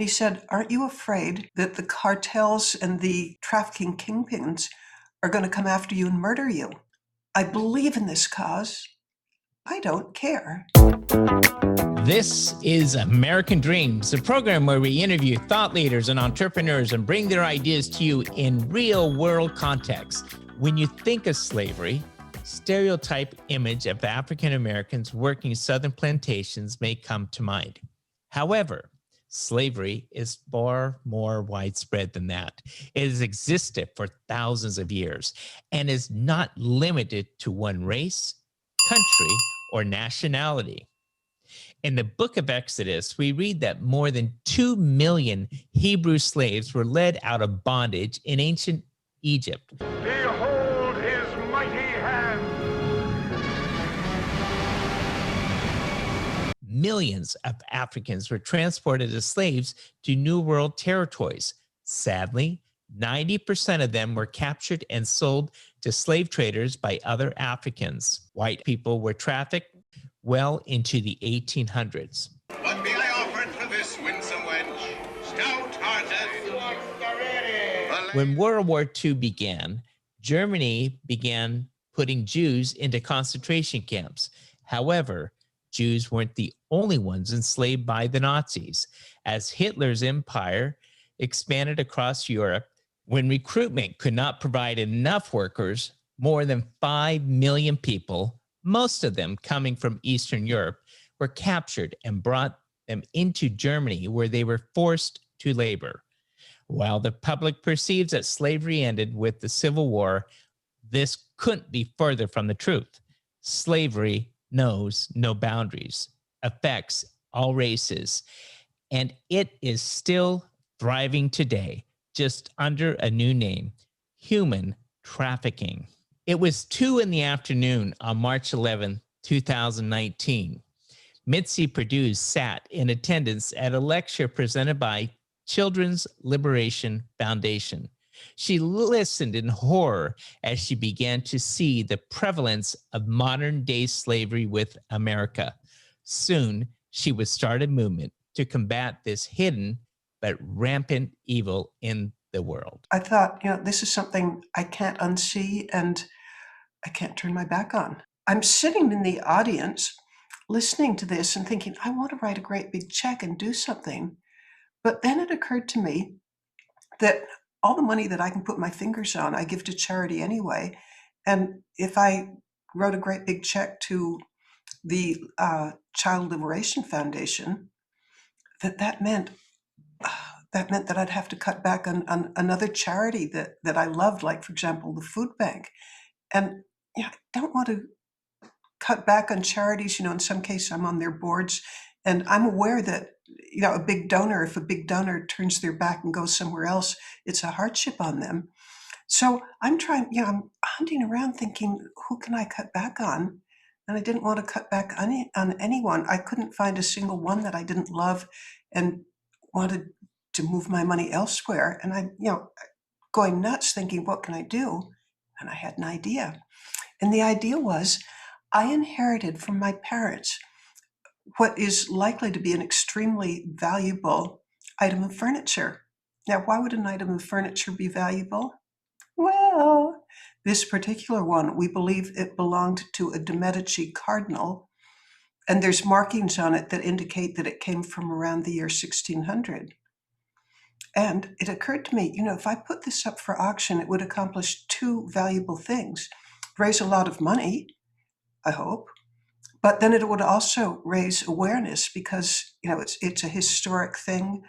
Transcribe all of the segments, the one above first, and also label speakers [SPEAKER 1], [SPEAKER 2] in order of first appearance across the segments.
[SPEAKER 1] He said, "Aren't you afraid that the cartels and the trafficking kingpins are going to come after you and murder you? I believe in this cause. I don't care."
[SPEAKER 2] This is American Dreams, a program where we interview thought leaders and entrepreneurs and bring their ideas to you in real world context. When you think of slavery, stereotype image of African Americans working southern plantations may come to mind. However, slavery is far more widespread than that. It has existed for thousands of years and is not limited to one race, country, or nationality. In the book of Exodus, we read that more than 2 million Hebrew slaves were led out of bondage in ancient Egypt.
[SPEAKER 3] Behold his mighty hand!
[SPEAKER 2] Millions of Africans were transported as slaves to New World territories. Sadly, 90% of them were captured and sold to slave traders by other Africans. White people were trafficked well into the 1800s.
[SPEAKER 4] What be I offered for this winsome wench? Stout-hearted.
[SPEAKER 2] When World War II began, Germany began putting Jews into concentration camps. However, Jews weren't the only ones enslaved by the Nazis. As Hitler's empire expanded across Europe, when recruitment could not provide enough workers, more than 5 million people, most of them coming from Eastern Europe, were captured and brought them into Germany, where they were forced to labor. While the public perceives that slavery ended with the Civil War, this couldn't be further from the truth. Slavery knows no boundaries, affects all races, and it is still thriving today, just under a new name: human trafficking. It was 2 p.m. on March 11, 2019. Mitzi Perdue sat in attendance at a lecture presented by Children's Liberation Foundation. She listened in horror as she began to see the prevalence of modern-day slavery with America. Soon, she would start a movement to combat this hidden but rampant evil in the world.
[SPEAKER 1] I thought, this is something I can't unsee and I can't turn my back on. I'm sitting in the audience listening to this and thinking, I want to write a great big check and do something. But then it occurred to me that all the money that I can put my fingers on, I give to charity anyway. And if I wrote a great big check to the Child Liberation Foundation, that meant that I'd have to cut back on another charity that I loved, like, for example, the food bank. And I don't want to cut back on charities. In some cases, I'm on their boards, and I'm aware that, if a big donor turns their back and goes somewhere else, it's a hardship on them. So I'm I'm hunting around thinking, who can I cut back on? And I didn't want to cut back on anyone. I couldn't find a single one that I didn't love and wanted to move my money elsewhere. And I, going nuts thinking, what can I do? And I had an idea. And the idea was, I inherited from my parents what is likely to be an extremely valuable item of furniture. Now, why would an item of furniture be valuable? Well, this particular one, we believe it belonged to a de' Medici cardinal, and there's markings on it that indicate that it came from around the year 1600. And it occurred to me, if I put this up for auction, it would accomplish 2 valuable things: raise a lot of money, I hope, but then it would also raise awareness because, it's a historic thing.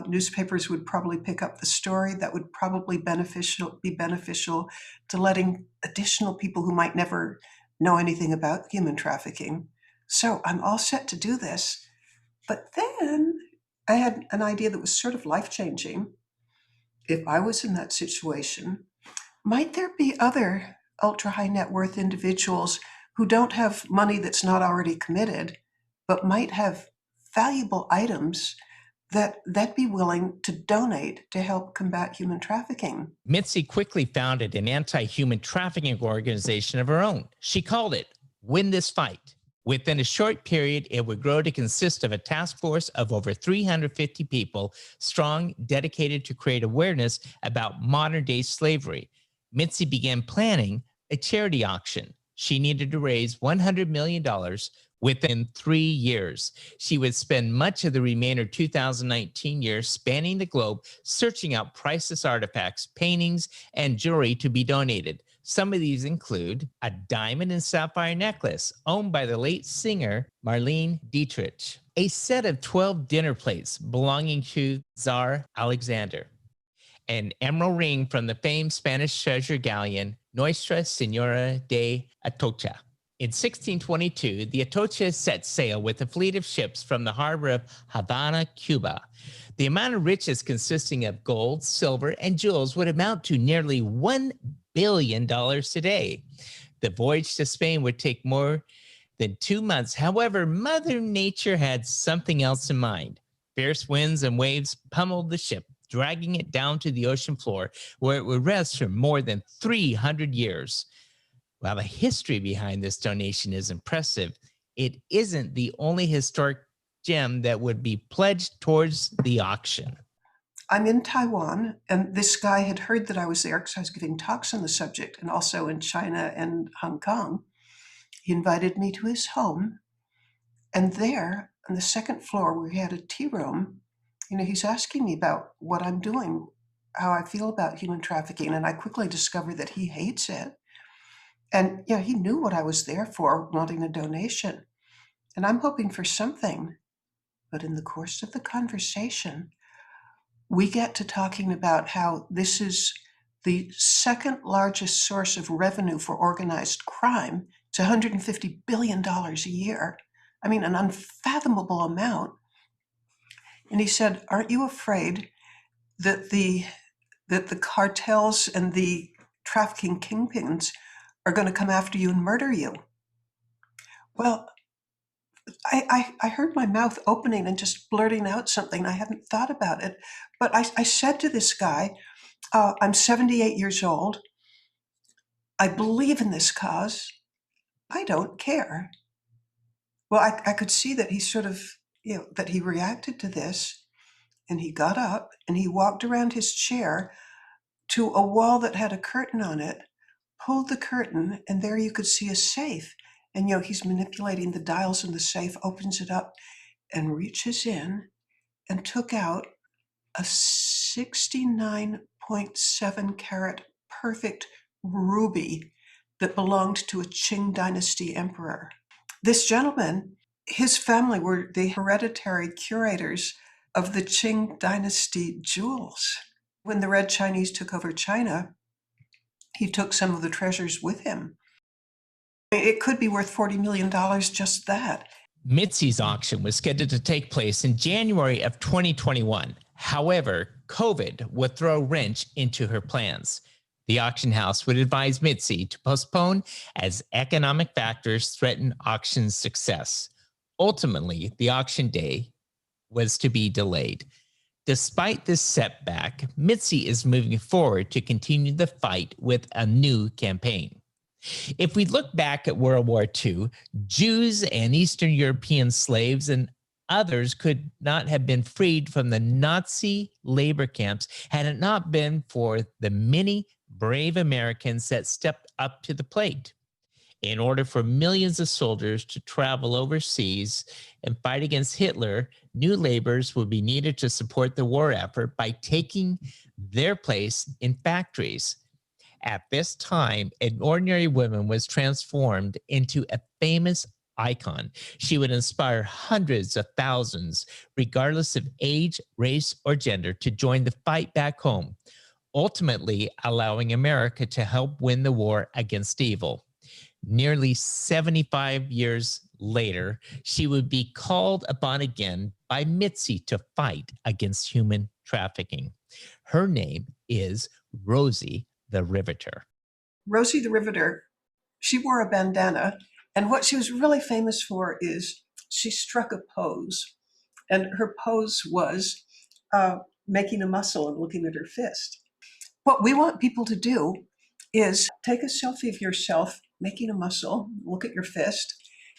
[SPEAKER 1] Newspapers would probably pick up the story. That would probably be beneficial to letting additional people who might never know anything about human trafficking. So I'm all set to do this. But then I had an idea that was sort of life-changing. If I was in that situation, might there be other ultra-high net worth individuals who don't have money that's not already committed, but might have valuable items that'd be willing to donate to help combat human trafficking?
[SPEAKER 2] Mitzi quickly founded an anti-human trafficking organization of her own. She called it Win This Fight. Within a short period, it would grow to consist of a task force of over 350 people, strong, dedicated to create awareness about modern-day slavery. Mitzi began planning a charity auction. She needed to raise $100 million within 3 years. She would spend much of the remainder 2019 year spanning the globe, searching out priceless artifacts, paintings, and jewelry to be donated. Some of these include a diamond and sapphire necklace owned by the late singer Marlene Dietrich, a set of 12 dinner plates belonging to Tsar Alexander, an emerald ring from the famed Spanish treasure galleon Nuestra Senora de Atocha. In 1622, the Atocha set sail with a fleet of ships from the harbor of Havana, Cuba. The amount of riches consisting of gold, silver, and jewels would amount to nearly $1 billion today. The voyage to Spain would take more than 2 months. However, Mother Nature had something else in mind. Fierce winds and waves pummeled the ship, dragging it down to the ocean floor, where it would rest for more than 300 years. While the history behind this donation is impressive, it isn't the only historic gem that would be pledged towards the auction.
[SPEAKER 1] I'm in Taiwan, and this guy had heard that I was there because I was giving talks on the subject, and also in China and Hong Kong. He invited me to his home, and there on the second floor where he had a tea room, he's asking me about what I'm doing, how I feel about human trafficking, and I quickly discovered that he hates it. And he knew what I was there for, wanting a donation. And I'm hoping for something. But in the course of the conversation, we get to talking about how this is the second largest source of revenue for organized crime. It's $150 billion a year. I mean, an unfathomable amount. And he said, aren't you afraid that the cartels and the trafficking kingpins are going to come after you and murder you? Well, I heard my mouth opening and just blurting out something. I hadn't thought about it. But I said to this guy, I'm 78 years old. I believe in this cause. I don't care. Well, I could see that he sort of, that he reacted to this, and he got up and he walked around his chair to a wall that had a curtain on it, pulled the curtain, and there you could see a safe. And he's manipulating the dials in the safe, opens it up, and reaches in and took out a 69.7 carat perfect ruby that belonged to a Qing dynasty emperor. This gentleman, his family were the hereditary curators of the Qing dynasty jewels. When the Red Chinese took over China, he took some of the treasures with him. It could be worth $40 million, just that.
[SPEAKER 2] Mitzi's auction was scheduled to take place in January of 2021. However, COVID would throw a wrench into her plans. The auction house would advise Mitzi to postpone as economic factors threatened auction's success. Ultimately, the auction day was to be delayed. Despite this setback, Mitzi is moving forward to continue the fight with a new campaign. If we look back at World War II, Jews and Eastern European slaves and others could not have been freed from the Nazi labor camps had it not been for the many brave Americans that stepped up to the plate. In order for millions of soldiers to travel overseas and fight against Hitler, new laborers would be needed to support the war effort by taking their place in factories. At this time, an ordinary woman was transformed into a famous icon. She would inspire hundreds of thousands, regardless of age, race, or gender, to join the fight back home, ultimately allowing America to help win the war against evil. Nearly 75 years later, she would be called upon again by Mitzi to fight against human trafficking. Her name is Rosie the Riveter.
[SPEAKER 1] Rosie the Riveter, she wore a bandana, and what she was really famous for is she struck a pose, and her pose was making a muscle and looking at her fist. What we want people to do is take a selfie of yourself making a muscle, look at your fist,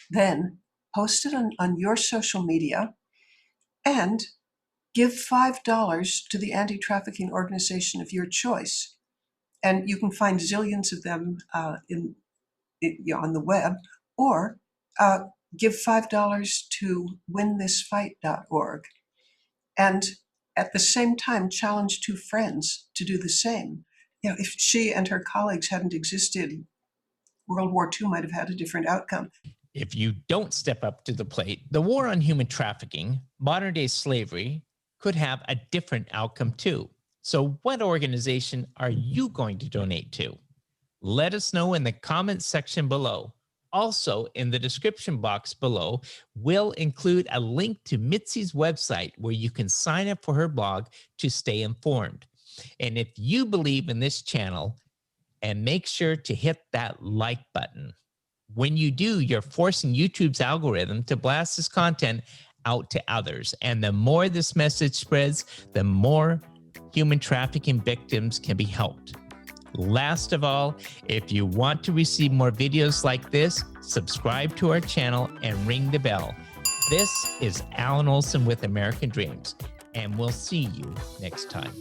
[SPEAKER 1] Then post it on your social media and give $5 to the anti-trafficking organization of your choice. And you can find zillions of them on the web, or give $5 to winthisfight.org. And at the same time, challenge 2 friends to do the same. If she and her colleagues hadn't existed, World War II might have had a different outcome.
[SPEAKER 2] If you don't step up to the plate, the war on human trafficking, modern day slavery, could have a different outcome too. So what organization are you going to donate to? Let us know in the comments section below. Also, in the description box below, we'll include a link to Mitzi's website where you can sign up for her blog to stay informed. And if you believe in this channel, and make sure to hit that like button. When you do, you're forcing YouTube's algorithm to blast this content out to others. And the more this message spreads, the more human trafficking victims can be helped. Last of all, if you want to receive more videos like this, subscribe to our channel and ring the bell. This is Alan Olson with American Dreams, and we'll see you next time.